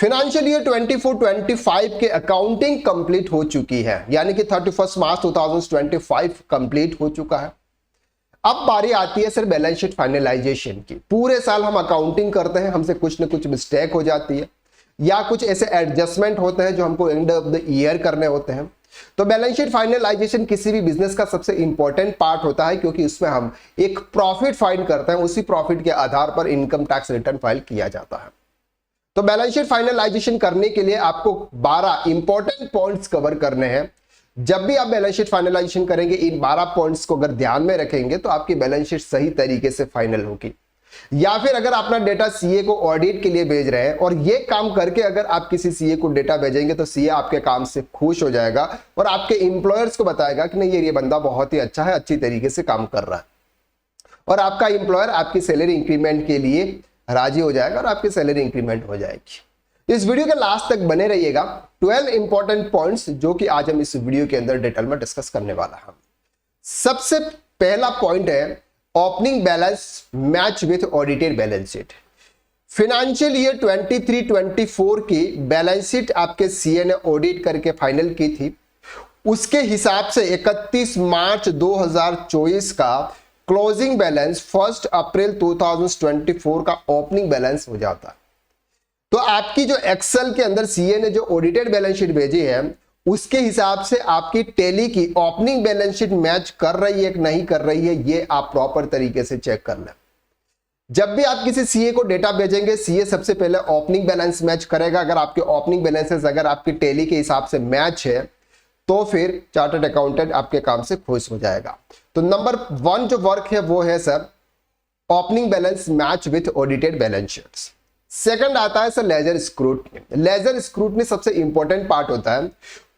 Financial year 24-25 के accounting complete हो चुकी है, यानी कि 31 मार्च 2025 कंप्लीट हो चुका है। अब बारी आती है सर बैलेंस शीट फाइनलाइजेशन की। पूरे साल हम अकाउंटिंग करते हैं, हमसे कुछ ना कुछ मिस्टेक हो जाती है या कुछ ऐसे एडजस्टमेंट होते हैं जो हमको एंड ऑफ द ईयर करने होते हैं। तो बैलेंस शीट फाइनलाइजेशन किसी भी बिजनेस का सबसे इंपॉर्टेंट पार्ट होता है, क्योंकि उसमें हम एक प्रॉफिट फाइंड करते हैं, उसी प्रॉफिट के आधार पर इनकम टैक्स रिटर्न फाइल किया जाता है। तो बैलेंस शीट फाइनलाइजेशन करने के लिए आपको 12 इंपॉर्टेंट पॉइंट्स कवर करने हैं। जब भी आप बैलेंस शीट फाइनलाइजेशन करेंगे, इन 12 पॉइंट्स को अगर ध्यान में रखेंगे तो आपकी बैलेंस शीट सही तरीके से फाइनल होगी। या फिर अगर अपना डेटा सीए को ऑडिट के लिए भेज रहे हैं और ये काम करके अगर आप किसी सीए को डेटा भेजेंगे तो सीए आपके काम से खुश हो जाएगा और आपके एम्प्लॉयर्स को बताएगा कि नहीं ये बंदा बहुत ही अच्छा है, अच्छी तरीके से काम कर रहा है, और आपका एम्प्लॉयर आपकी सैलरी इंक्रीमेंट के लिए राजी हो जाएगा और आपकी सैलरी इंक्रीमेंट हो जाएगी। इस वीडियो के लास्ट तक बने रहिएगा। 12 इंपॉर्टेंट पॉइंट्स जो कि आज हम इस वीडियो के अंदर डिटेल में डिस्कस करने वाला हैं। सबसे पहला पॉइंट है opening balance match with audited balance sheet. Financial year 23-24 की बैलेंस शीट आपके सीए ने ऑडिट करके फाइनल की थी। उसके हिसाब से 31 मार्च 2024 का क्लोजिंग बैलेंस 1 अप्रैल 2024 का ओपनिंग बैलेंस हो जाता है। तो आपकी जो एक्सेल के अंदर सीए ने जो ऑडिटेड बैलेंस शीट भेजी है उसके हिसाब से आपकी टैली की ओपनिंग बैलेंस शीट मैच कर रही है कि नहीं कर रही है, ये आप प्रॉपर तरीके से चेक कर लें। जब भी आप किसी सीए को डेटा भेजेंगे, सीए सबसे पहले ओपनिंग बैलेंस मैच करेगा। अगर आपके ओपनिंग बैलेंसेस अगर आपकी टैली के हिसाब से मैच है तो फिर चार्टर्ड अकाउंटेंट आपके काम से खुश हो जाएगा। तो नंबर 1 जो वर्क है वो है sir opening balance match with audited balance sheets. Second आता है sir ledger scrutiny. Ledger scrutiny सबसे इंपॉर्टेंट पार्ट होता है।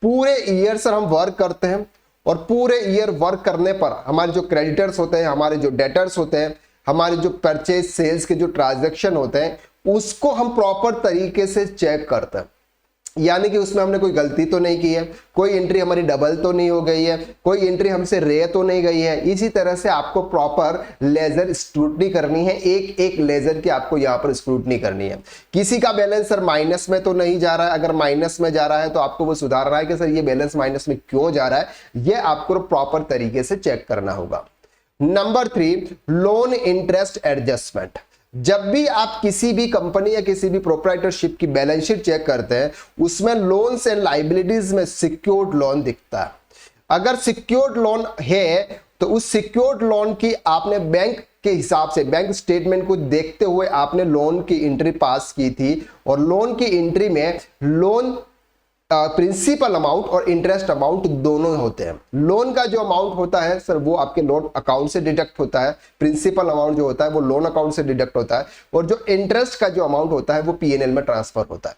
पूरे ईयर सर हम वर्क करते हैं और पूरे ईयर वर्क करने पर हमारे जो क्रेडिटर्स होते हैं, हमारे जो डेटर्स होते हैं, हमारे जो परचेज सेल्स के जो ट्रांजैक्शन होते हैं, उसको हम प्रॉपर तरीके से चेक करते हैं। यानी कि उसमें हमने कोई गलती तो नहीं की है, कोई एंट्री हमारी डबल तो नहीं हो गई है, कोई एंट्री हमसे रे तो नहीं गई है। इसी तरह से आपको प्रॉपर लेजर स्क्रूटनी करनी है, एक एक लेजर की आपको यहां पर स्क्रूटनी करनी है। किसी का बैलेंस सर माइनस में तो नहीं जा रहा है, अगर माइनस में जा रहा है तो आपको वो सुधारना है कि सर ये बैलेंस माइनस में क्यों जा रहा है, ये आपको प्रॉपर तरीके से चेक करना होगा। Number 3 loan interest adjustment. जब भी आप किसी भी कंपनी या किसी भी प्रोप्राइटरशिप की बैलेंस शीट चेक करते हैं उसमें लोन्स एंड लाइबिलिटीज में सिक्योर्ड लोन दिखता है। अगर सिक्योर्ड लोन है तो उस सिक्योर्ड लोन की आपने बैंक के हिसाब से बैंक स्टेटमेंट को देखते हुए आपने लोन की एंट्री पास की थी, और लोन की एंट्री में लोन प्रिंसिपल अमाउंट और इंटरेस्ट अमाउंट दोनों होते हैं। लोन का जो अमाउंट होता है सर वो आपके लोन अकाउंट से डिडक्ट होता है, प्रिंसिपल अमाउंट जो होता है वो लोन अकाउंट से डिडक्ट होता है, और जो इंटरेस्ट का जो अमाउंट होता है वो पीएनएल में ट्रांसफर होता है।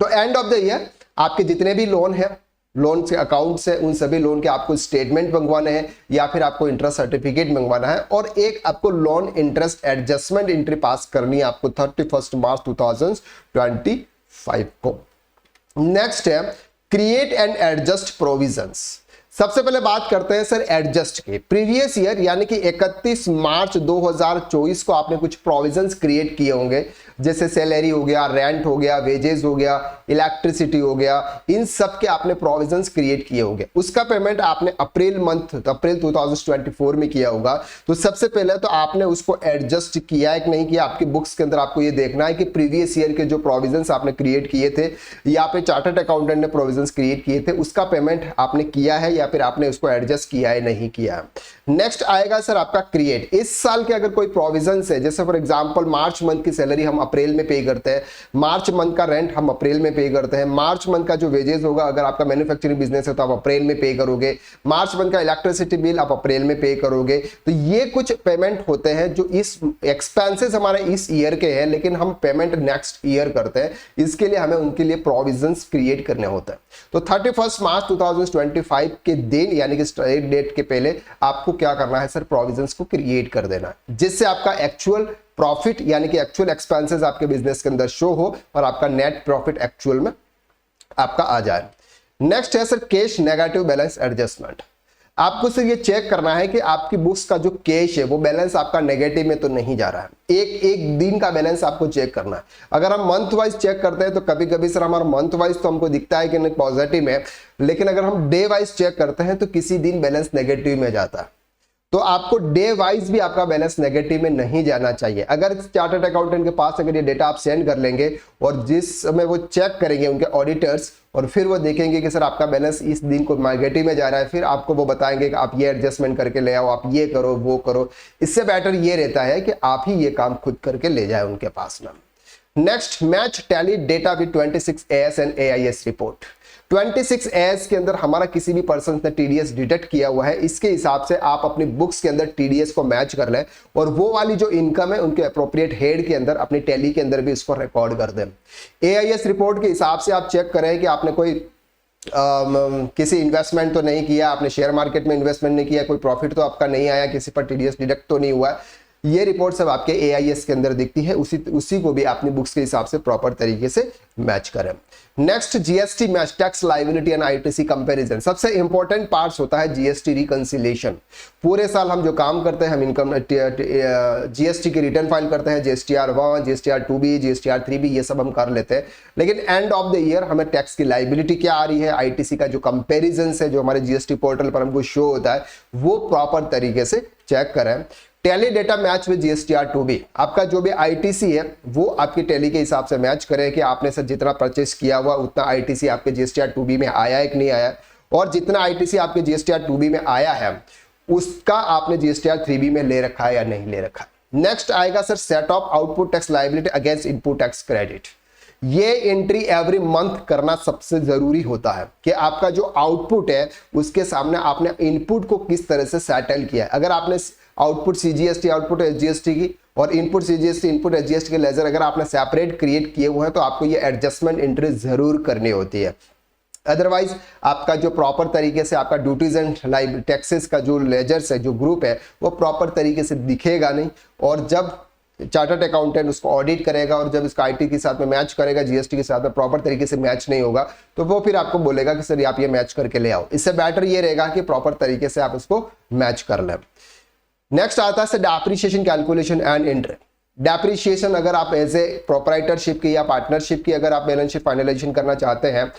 तो एंड ऑफ द ईयर आपके जितने भी लोन है, लोन के अकाउंट से उन सभी लोन के आपको स्टेटमेंट मंगवाने हैं या फिर आपको इंटरेस्ट सर्टिफिकेट मंगवाना है, और एक आपको लोन इंटरेस्ट एडजस्टमेंट एंट्री पास करनी है आपको 31 मार्च 2025 को। नेक्स्ट है क्रिएट एंड एडजस्ट प्रोविजंस। सबसे पहले बात करते हैं सर एडजस्ट के। प्रीवियस ईयर यानी कि 31 मार्च 2024 को आपने कुछ प्रोविजंस क्रिएट किए होंगे, जैसे सैलरी हो गया, रेंट हो गया, वेजेस हो गया, इलेक्ट्रिसिटी हो गया, इन सब के आपने प्रोविजंस क्रिएट किए होंगे। उसका पेमेंट आपने अप्रैल 2024 में किया होगा। तो सबसे पहले तो आपने उसको एडजस्ट किया है कि नहीं किया, आपकी बुक्स के अंदर आपको ये देखना है कि प्रीवियस ईयर के जो प्रोविजंस आपने क्रिएट किए थे या पे चार्टर्ड अकाउंटेंट ने प्रोविजंस क्रिएट किए थे उसका पेमेंट आपने किया है या फिर आपने उसको एडजस्ट किया है नहीं किया। नेक्स्ट आएगा सर आपका क्रिएट। इस साल के अगर कोई प्रोविजंस है, जैसे फॉर एग्जांपल मार्च मंथ की सैलरी हम अप्रैल में पे करते हैं, मार्च मंथ का रेंट हम अप्रैल में पे करते हैं, मार्च मंथ का जो वेजेस होगा अगर आपका मैन्युफैक्चरिंग बिजनेस है तो आप अप्रैल में पे करोगे, मार्च मंथ का इलेक्ट्रिसिटी बिल आप अप्रैल में पे करोगे। तो ये कुछ पेमेंट होते हैं जो इस एक्सपेंसेस हमारे इस ईयर के हैं लेकिन हम पेमेंट नेक्स्ट ईयर करते हैं, इसके लिए हमें उनके लिए प्रोविजंस क्रिएट करने होते हैं। तो 31 मार्च 2025 के दिन यानी कि स्ट्राइक डेट के पहले आपको क्या करना है सर, प्रोविजंस को क्रिएट कर देना है, जिससे आपका एक्चुअल प्रॉफिट यानी कि एक्चुअल एक्सपेंसेस आपके बिजनेस के अंदर शो हो और आपका नेट प्रॉफिट एक्चुअल में आपका आ जाए। नेक्स्ट है sir cash negative balance adjustment. आपको सिर्फ ये चेक करना है कि आपकी बुक्स का जो कैश है वो बैलेंस आपका नेगेटिव में तो नहीं जा रहा है। एक एक दिन का बैलेंस आपको चेक करना है। अगर हम मंथ वाइज चेक करते हैं तो कभी कभी सर हमारा मंथ वाइज तो हमको दिखता है कि नहीं पॉजिटिव है, लेकिन अगर हम डे वाइज चेक करते हैं तो किसी दिन बैलेंस नेगेटिव में जाता है। तो आपको डे वाइज भी आपका बैलेंस नेगेटिव में नहीं जाना चाहिए। अगर चार्टर्ड अकाउंटेंट के पास अगर ये डेटा आप सेंड कर लेंगे और जिस समय वो चेक करेंगे उनके ऑडिटर्स और फिर वो देखेंगे कि सर आपका बैलेंस इस दिन को नेगेटिव में जा रहा है, फिर आपको वो बताएंगे कि आप ये एडजस्टमेंट करके ले आओ, आप ये करो वो करो। इससे बेटर ये रहता है कि आप ही ये काम खुद करके ले जाए उनके पास ना। Next, match tally data with 26 AS and AIS report. 26 AS के अंदर हमारा किसी भी पर्सन ने TDS डिटेक्ट किया हुआ है, इसके हिसाब से आप अपनी बुक्स के अंदर TDS को मैच कर लें और वो वाली जो इनकम है उनके अप्रोप्रिएट हेड के अंदर अपनी टैली के अंदर भी इसको रिकॉर्ड कर दें। AIS रिपोर्ट के हिसाब से आप चेक करें कि आपने कोई किसी इन्वेस्टमेंट तो नहीं किया, आपने शेयर मार्केट में इन्वेस्टमेंट नहीं किया, कोई प्रॉफिट तो आपका नहीं आया, किसी पर TDS डिडक्ट तो नहीं हुआ। ये रिपोर्ट सब आपके AIS के अंदर दिखती है, उसी को भी अपनी बुक्स के हिसाब से प्रॉपर तरीके से मैच करें। Next, GST match, tax liability and ITC comparison. सबसे इंपॉर्टेंट पार्ट्स होता है GST रिकंसिलिएशन। पूरे साल हम जो काम करते हैं, हम इनकम GST की रिटर्न फाइल करते हैं, GSTR 1, GSTR 2B, GSTR 3B, ये सब हम कर लेते हैं, लेकिन एंड ऑफ द ईयर हमें टैक्स की लायबिलिटी क्या आ रही है, ITC का जो कंपेरिजन है जो हमारे GST पोर्टल पर हमको शो होता है, वो प्रॉपर तरीके से चेक करें। Tally data match with GSTR 2B, आपका जो भी ITC है वो आपकी टैली के हिसाब से मैच करें कि आपने सर जितना परचेस किया हुआ उतना ITC आपके GSTR 2B में आया है कि नहीं आया, और जितना ITC आपके GSTR 2B में आया है उसका आपने GSTR 3B में ले रखा है या नहीं ले रखा। नेक्स्ट आएगा sir set of output tax liability against input tax credit. ये एंट्री एवरी मंथ करना सबसे जरूरी होता है कि आपका जो आउटपुट है उसके सामने आपने इनपुट को किस तरह से सेटल किया है। अगर आपने आउटपुट CGST आउटपुट SGST की और इनपुट CGST इनपुट SGST के लेजर अगर आपने सेपरेट क्रिएट किए हुए हैं तो आपको ये एडजस्टमेंट एंट्री जरूर करनी होती है। अदरवाइज आपका जो प्रॉपर तरीके से आपका ड्यूटीज एंड टैक्सेस का जो लेजर्स है, जो ग्रुप है, वो प्रॉपर तरीके से दिखेगा नहीं, और जब चार्टर्ड अकाउंटेंट उसको ऑडिट करेगा और जब इसका IT के साथ में मैच करेगा, GST के साथ में प्रॉपर तरीके से मैच नहीं होगा तो वो फिर आपको बोलेगा कि सर आप ये मैच करके ले आओ। इससे बेटर ये रहेगा कि प्रॉपर तरीके से आप उसको मैच कर लें। नेक्स्ट आता है depreciation calculation and entry. Depreciation अगर आप एज ए प्रोप्राइटरशिप की या पार्टनरशिप की अगर आप बैलेंस शीट फाइनलाइजेशन करना चाहते हैं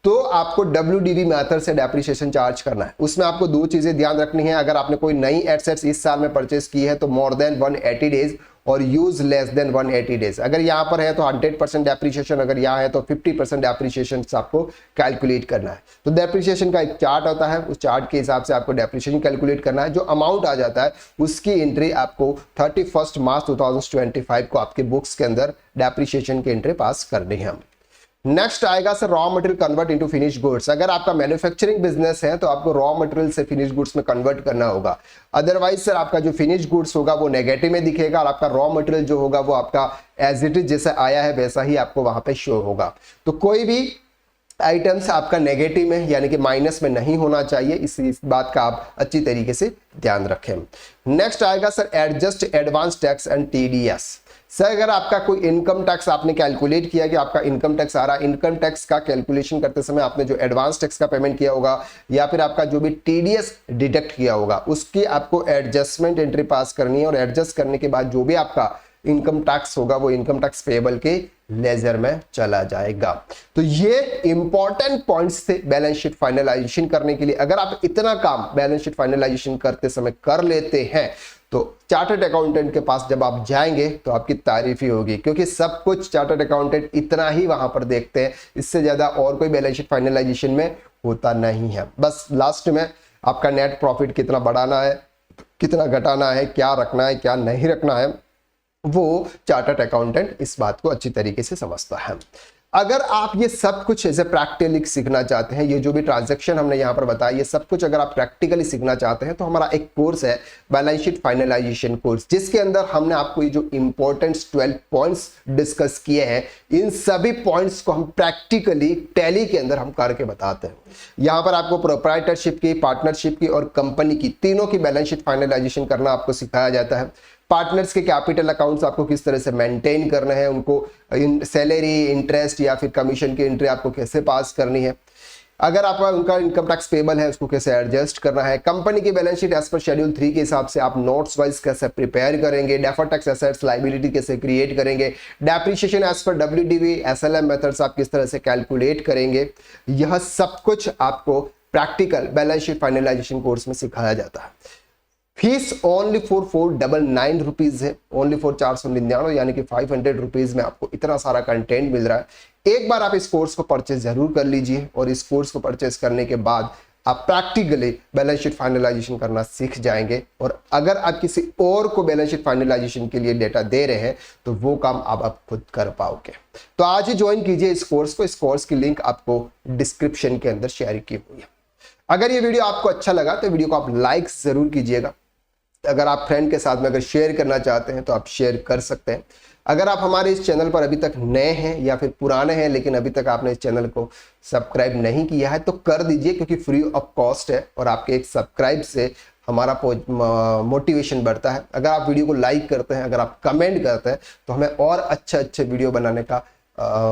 तो आपको WDV मेथड से डेप्रिसिएशन चार्ज करना है। उसमें आपको दो चीजें ध्यान रखनी है। अगर आपने कोई नई एसेट्स इस साल में परचेस की है तो मोर देन 180 डेज और यूज लेस देन 180 डेज। अगर यहाँ पर है तो 100% डेप्रिसिएशन, अगर यहाँ है तो 50% डेप्रिसिएशन आपको कैलकुलेट करना है। तो डेप्रिसिएशन का एक चार्ट होता है, उस चार्ट के हिसाब से आपको डेप्रिसिएशन कैलकुलेट करना है। जो अमाउंट आ जाता है उसकी एंट्री आपको 31 मार्च 2025 को आपके बुक्स के अंदर डेप्रिसिएशन की एंट्री पास करनी है। नेक्स्ट आएगा sir raw material convert into finish goods. अगर आपका मैन्युफैक्चरिंग बिजनेस है तो आपको रॉ मटेरियल से फिनिश गुड्स में कन्वर्ट करना होगा। अदरवाइज सर आपका जो फिनिश गुड्स होगा वो नेगेटिव में दिखेगा और आपका रॉ मटेरियल जो होगा वो आपका एज इट इज जैसा आया है वैसा ही आपको वहां पे शो होगा। तो कोई भी आइटम्स आपका नेगेटिव में यानी कि माइनस में नहीं होना चाहिए, इस बात का आप अच्छी तरीके से ध्यान रखें। नेक्स्ट आएगा sir adjust advance tax and TDS। Sir अगर आपका कोई इनकम टैक्स आपने कैलकुलेट किया कि आपका इनकम टैक्स आ रहा है, इनकम टैक्स का कैलकुलेशन करते समय आपने जो एडवांस टैक्स का पेमेंट किया होगा या फिर आपका जो भी TDS डिडक्ट किया होगा उसकी आपको एडजस्टमेंट एंट्री पास करनी है, और एडजस्ट करने के बाद जो भी आपका इनकम टैक्स होगा वो इनकम टैक्स पेएबल के लेजर में चला जाएगा। तो ये इंपॉर्टेंट पॉइंट्स थे बैलेंस शीट फाइनलाइजेशन करने के लिए। अगर आप इतना काम बैलेंस शीट फाइनलाइजेशन करते समय कर लेते हैं तो चार्टर्ड अकाउंटेंट के पास जब आप जाएंगे तो आपकी तारीफ ही होगी, क्योंकि सब कुछ चार्टर्ड अकाउंटेंट इतना ही वहां पर देखते हैं, इससे ज्यादा और कोई बैलेंस शीट फाइनलाइजेशन में होता नहीं है। बस लास्ट में आपका नेट प्रॉफिट कितना बढ़ाना है, कितना घटाना है, क्या रखना है, क्या नहीं रखना है, वो चार्टर्ड अकाउंटेंट इस बात को अच्छी तरीके से समझता है। अगर आप ये सब कुछ ऐसे प्रैक्टिकली सीखना चाहते हैं, ये जो भी ट्रांजैक्शन हमने यहाँ पर बताया ये सब कुछ अगर आप प्रैक्टिकली सीखना चाहते हैं तो हमारा एक कोर्स है बैलेंस शीट फाइनलाइजेशन कोर्स, जिसके अंदर हमने आपको ये जो इंपॉर्टेंट 12 पॉइंट्स डिस्कस किए हैं इन सभी पॉइंट्स को हम प्रैक्टिकली टैली के अंदर हम करके बताते हैं। यहाँ पर आपको प्रोप्राइटरशिप की, पार्टनरशिप की और कंपनी की तीनों की बैलेंस शीट फाइनलाइजेशन करना आपको सिखाया जाता है। पार्टनर्स के कैपिटल अकाउंट्स आपको किस तरह से मेंटेन करना है, उनको सैलरी, इंटरेस्ट या फिर कमीशन की एंट्री आपको कैसे पास करनी है। अगर आपका उनका इनकम टैक्स पेबल है उसको कैसे एडजस्ट करना है, कंपनी की बैलेंस शीट एज पर शेड्यूल 3 के हिसाब से आप नोट्स वाइज कैसे प्रिपेयर करेंगे, डेफर्ड टैक्स एसेट्स लायबिलिटी कैसे क्रिएट करेंगे, डेप्रिसिएशन एज पर WDV SLM मेथड्स आप किस तरह से कैलकुलेट करेंगे, यह सब कुछ आपको practical balance sheet finalisation course में सिखाया जाता है। फीस ओनली फॉर 499 रुपीज है, ओनली फॉर 499 यानी कि 500 रुपीज में आपको इतना सारा कंटेंट मिल रहा है। एक बार आप इस कोर्स को परचेज जरूर कर लीजिए और इस कोर्स को परचेज करने के बाद आप प्रैक्टिकली बैलेंस शीट फाइनलाइजेशन करना सीख जाएंगे। और अगर आप किसी और को बैलेंस शीट फाइनलाइजेशन के लिए डेटा दे रहे हैं तो वो काम आप खुद कर पाओगे। तो आज ही ज्वाइन कीजिए इस कोर्स को। इस कोर्स की लिंक आपको डिस्क्रिप्शन के अंदर शेयर की हुई है। अगर ये वीडियो आपको अच्छा लगा तो वीडियो को आप लाइक जरूर कीजिएगा। अगर आप फ्रेंड के साथ में अगर शेयर करना चाहते हैं तो आप शेयर कर सकते हैं। अगर आप हमारे इस चैनल पर अभी तक नए हैं या फिर पुराने हैं लेकिन अभी तक आपने इस चैनल को सब्सक्राइब नहीं किया है तो कर दीजिए, क्योंकि फ्री ऑफ कॉस्ट है और आपके एक सब्सक्राइब से हमारा मोटिवेशन बढ़ता है। अगर आप वीडियो को लाइक करते हैं, अगर आप कमेंट करते हैं तो हमें और अच्छे वीडियो बनाने का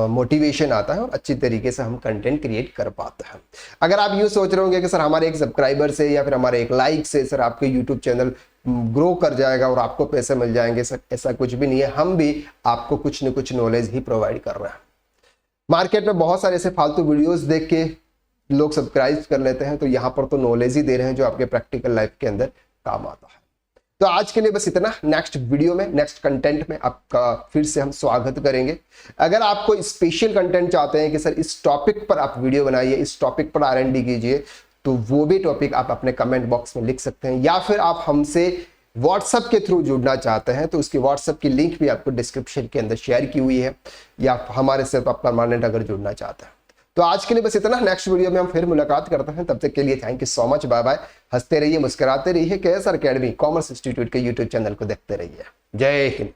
मोटिवेशन आता है और अच्छी तरीके से हम कंटेंट क्रिएट कर पाते हैं। अगर आप यूँ सोच रहे होंगे कि सर हमारे एक सब्सक्राइबर से या फिर हमारे एक लाइक से सर आपके यूट्यूब चैनल ग्रो कर जाएगा और आपको पैसे मिल जाएंगे, सर ऐसा कुछ भी नहीं है। हम भी आपको कुछ न कुछ नॉलेज ही प्रोवाइड कर रहे हैं। मार्केट में बहुत सारे ऐसे फालतू वीडियोस देख के लोग सब्सक्राइब कर लेते हैं, तो यहाँ पर तो नॉलेज ही दे रहे हैं जो आपके प्रैक्टिकल लाइफ के अंदर काम आता है। तो आज के लिए बस इतना। नेक्स्ट वीडियो में, नेक्स्ट कंटेंट में आपका फिर से हम स्वागत करेंगे। अगर आप कोई स्पेशल कंटेंट चाहते हैं कि सर इस टॉपिक पर आप वीडियो बनाइए, इस टॉपिक पर R&D कीजिए, तो वो भी टॉपिक आप अपने कमेंट बॉक्स में लिख सकते हैं। या फिर आप हमसे व्हाट्सएप के थ्रू जुड़ना चाहते हैं तो उसकी व्हाट्सएप की लिंक भी आपको डिस्क्रिप्शन के अंदर शेयर की हुई है, या हमारे से आप परमानेंट अगर जुड़ना चाहते हैं। तो आज के लिए बस इतना। नेक्स्ट वीडियो में हम फिर मुलाकात करते हैं। तब तक के लिए thank you so much. Bye bye. हंसते रहिए, मुस्कुराते रहिए। KSR अकेडमी कॉमर्स इंस्टीट्यूट के यूट्यूब चैनल को देखते रहिए। जय हिंद।